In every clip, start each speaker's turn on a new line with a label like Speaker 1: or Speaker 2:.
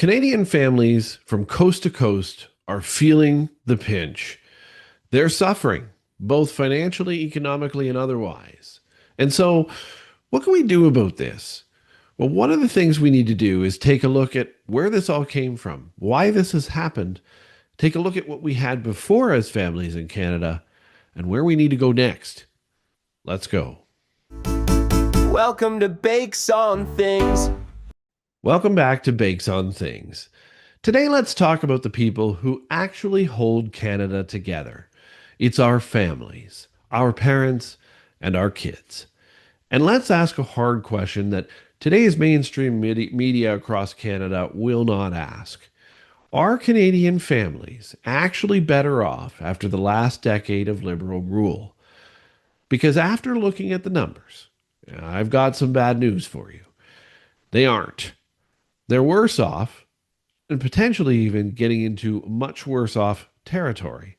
Speaker 1: Canadian families from coast to coast are feeling the pinch. They're suffering, both financially, economically, and otherwise. And so, what can we do about this? Well, one of the things we need to do is take a look at where this all came from, why this has happened, take a look at what we had before as families in Canada, and where we need to go next. Let's go.
Speaker 2: Welcome to Bakes on Things.
Speaker 1: Welcome back to Bakes on Things. Today, let's talk about the people who actually hold Canada together. It's our families, our parents, and our kids. And let's ask a hard question that today's mainstream media across Canada will not ask. Are Canadian families actually better off after the last decade of Liberal rule? Because after looking at the numbers, I've got some bad news for you. They aren't. They're worse off, and potentially even getting into much worse off territory.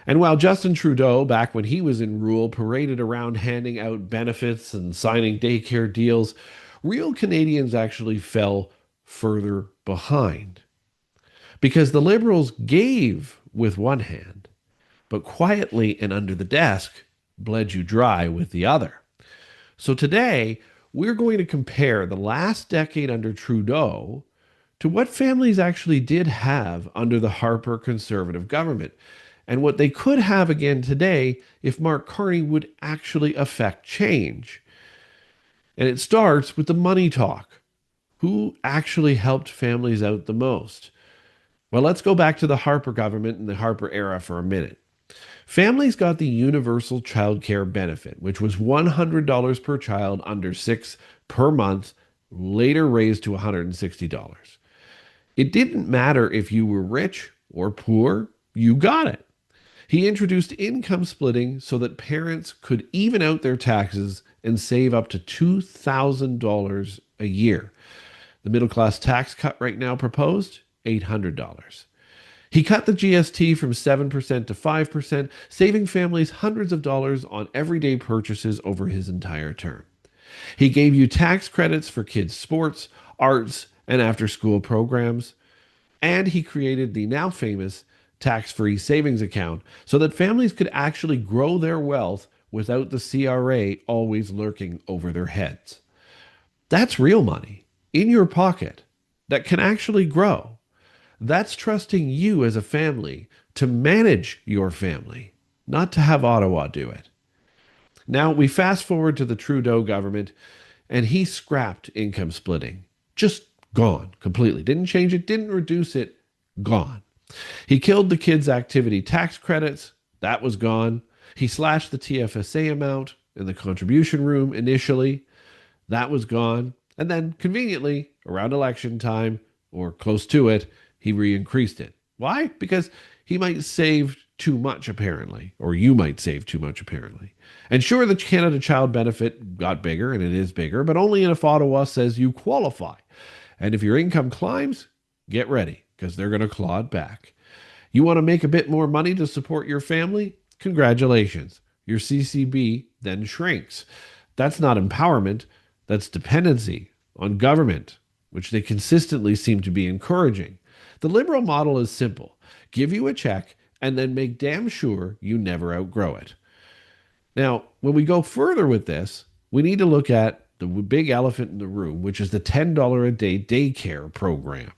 Speaker 1: And while Justin Trudeau, back when he was in rule, paraded around handing out benefits and signing daycare deals, real Canadians actually fell further behind. Because the Liberals gave with one hand, but quietly and under the desk bled you dry with the other. So today, we're going to compare the last decade under Trudeau to what families actually did have under the Harper Conservative government, and what they could have again today if Mark Carney would actually affect change. And it starts with the money talk. Who actually helped families out the most? Well, let's go back to the Harper government and the Harper era for a minute. Families got the universal childcare benefit, which was $100 per child under 6 per month, later raised to $160. It didn't matter if you were rich or poor, you got it. He introduced income splitting so that parents could even out their taxes and save up to $2,000 a year. The middle class tax cut right now proposed, $800. He cut the GST from 7% to 5%, saving families hundreds of dollars on everyday purchases over his entire term. He gave you tax credits for kids' sports, arts, and after-school programs. And he created the now famous tax-free savings account so that families could actually grow their wealth without the CRA always lurking over their heads. That's real money in your pocket that can actually grow. That's trusting you as a family to manage your family, not to have Ottawa do it. Now, we fast forward to the Trudeau government, and he scrapped income splitting. Just gone completely. Didn't change it, didn't reduce it, gone. He killed the kids' activity tax credits. That was gone. He slashed the TFSA amount in the contribution room initially. That was gone. And then, conveniently, around election time, or close to it, he re-increased it. Why? Because he might save too much, apparently, or you might save too much, apparently. And sure, the Canada Child Benefit got bigger, and it is bigger, but only if Ottawa says you qualify. And if your income climbs, get ready, because they're going to claw it back. You want to make a bit more money to support your family? Congratulations. Your CCB then shrinks. That's not empowerment. That's dependency on government, which they consistently seem to be encouraging. The Liberal model is simple. Give you a check and then make damn sure you never outgrow it. Now, when we go further with this, we need to look at the big elephant in the room, which is the $10 a day daycare program.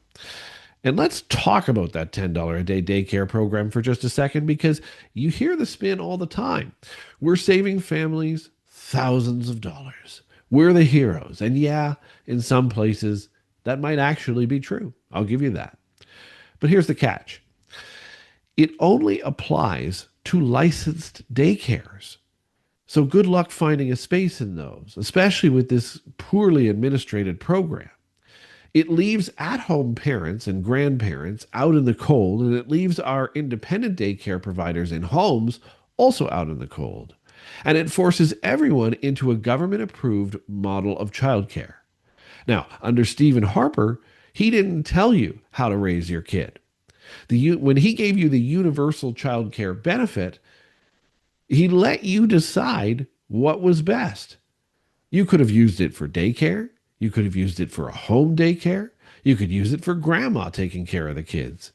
Speaker 1: And let's talk about that $10 a day daycare program for just a second, because you hear the spin all the time. We're saving families thousands of dollars. We're the heroes. And yeah, in some places, that might actually be true. I'll give you that. But here's the catch. It only applies to licensed daycares. So good luck finding a space in those, especially with this poorly administrated program. It leaves at-home parents and grandparents out in the cold, and it leaves our independent daycare providers in homes also out in the cold. And it forces everyone into a government-approved model of childcare. Now, under Stephen Harper, he didn't tell you how to raise your kid. When he gave you the universal childcare benefit, he let you decide what was best. You could have used it for daycare. You could have used it for a home daycare. You could use it for grandma taking care of the kids.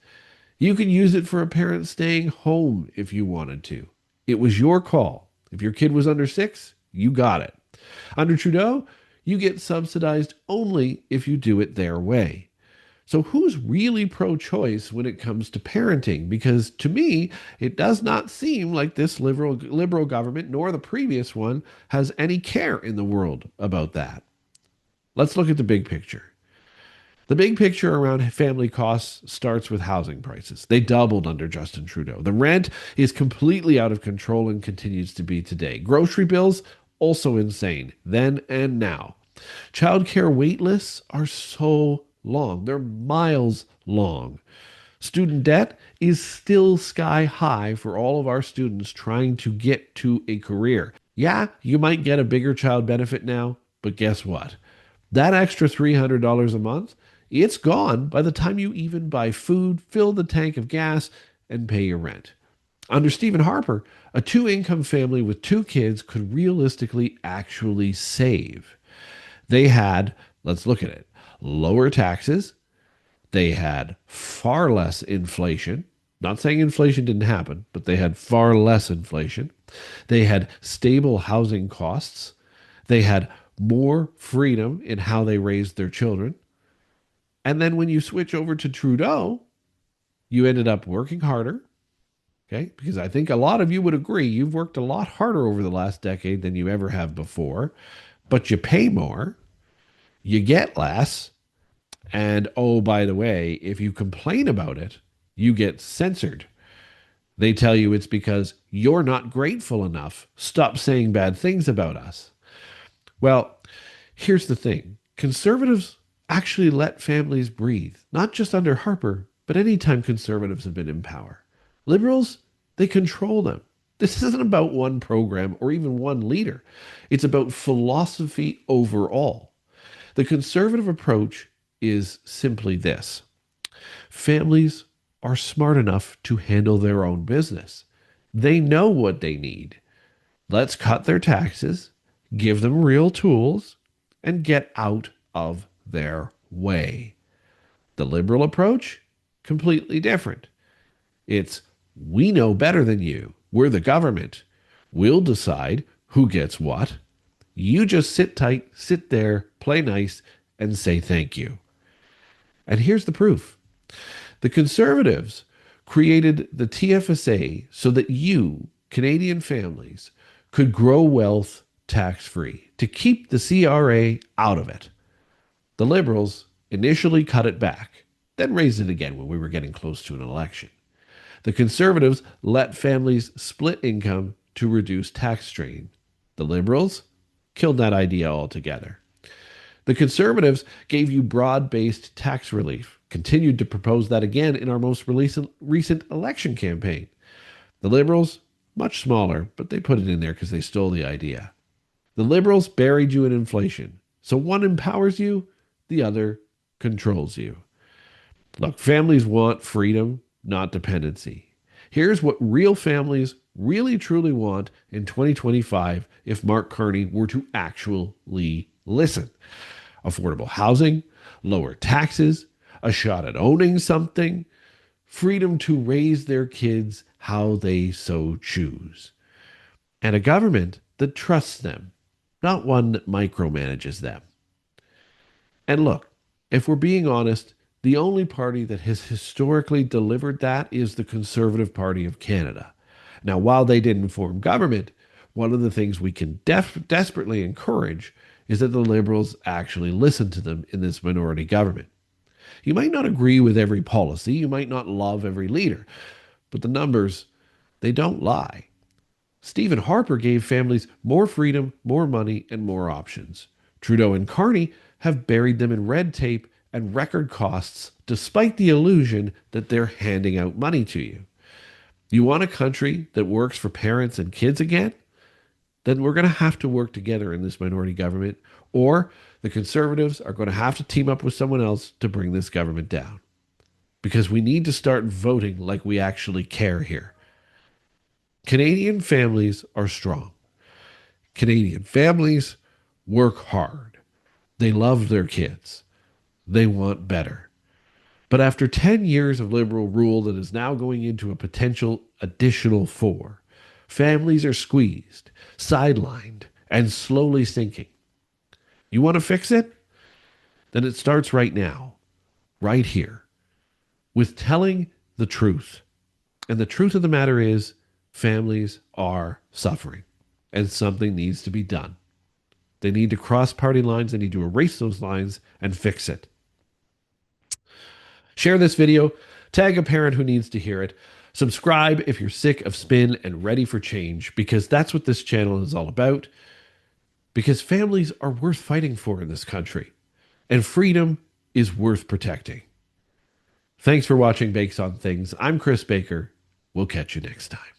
Speaker 1: You could use it for a parent staying home if you wanted to. It was your call. If your kid was under 6, you got it. Under Trudeau, you get subsidized only if you do it their way. So, who's really pro choice when it comes to parenting? Because to me, it does not seem like this liberal government, nor the previous one, has any care in the world about that. Let's look at the big picture. The big picture around family costs starts with housing prices. They doubled under Justin Trudeau. The rent is completely out of control and continues to be today. Grocery bills, also insane, then and now. Childcare wait lists are so long, they're miles long. Student debt is still sky high for all of our students trying to get to a career. Yeah, you might get a bigger child benefit now, but guess what? That extra $300 a month, it's gone by the time you even buy food, fill the tank of gas, and pay your rent. Under Stephen Harper, a two-income family with 2 kids could realistically actually save. They had, let's look at it, lower taxes. They had far less inflation. Not saying inflation didn't happen, but they had far less inflation. They had stable housing costs. They had more freedom in how they raised their children. And then when you switch over to Trudeau, you ended up working harder. Okay. Because I think a lot of you would agree you've worked a lot harder over the last decade than you ever have before, but you pay more, you get less. And oh, by the way, if you complain about it, you get censored. They tell you it's because you're not grateful enough. Stop saying bad things about us. Well, here's the thing. Conservatives actually let families breathe, not just under Harper, but anytime conservatives have been in power. Liberals, they control them. This isn't about one program or even one leader. It's about philosophy overall. The conservative approach is simply this. Families are smart enough to handle their own business. They know what they need. Let's cut their taxes, give them real tools, and get out of their way. The liberal approach, completely different. It's, we know better than you. We're the government. We'll decide who gets what. You just sit tight, sit there, play nice, and say thank you. And here's the proof. The Conservatives created the TFSA so that you, Canadian families, could grow wealth tax-free, to keep the CRA out of it. The Liberals initially cut it back, then raised it again when we were getting close to an election. The Conservatives let families split income to reduce tax strain. The Liberals killed that idea altogether. The Conservatives gave you broad-based tax relief, continued to propose that again in our most recent election campaign. The Liberals, much smaller, but they put it in there because they stole the idea. The Liberals buried you in inflation. So one empowers you, the other controls you. Look, families want freedom, not dependency. Here's what real families really truly want in 2025 if Mark Carney were to actually listen. Affordable housing, lower taxes, a shot at owning something, freedom to raise their kids how they so choose, and a government that trusts them, not one that micromanages them. And look, if we're being honest, the only party that has historically delivered that is the Conservative Party of Canada. Now, while they didn't form government, one of the things we can desperately encourage is that the Liberals actually listen to them in this minority government. You might not agree with every policy, you might not love every leader, but the numbers, they don't lie. Stephen Harper gave families more freedom, more money, and more options. Trudeau and Carney have buried them in red tape and record costs, despite the illusion that they're handing out money to you. You want a country that works for parents and kids again? Then we're going to have to work together in this minority government, or the Conservatives are going to have to team up with someone else to bring this government down. Because we need to start voting like we actually care here. Canadian families are strong. Canadian families work hard. They love their kids. They want better. But after 10 years of liberal rule that is now going into a potential additional 4, families are squeezed, sidelined, and slowly sinking. You want to fix it? Then it starts right now, right here, with telling the truth. And the truth of the matter is, families are suffering, and something needs to be done. They need to cross party lines, they need to erase those lines and fix it. Share this video, tag a parent who needs to hear it. Subscribe if you're sick of spin and ready for change, because that's what this channel is all about. Because families are worth fighting for in this country, and freedom is worth protecting. Thanks for watching Bakes on Things. I'm Chris Baker. We'll catch you next time.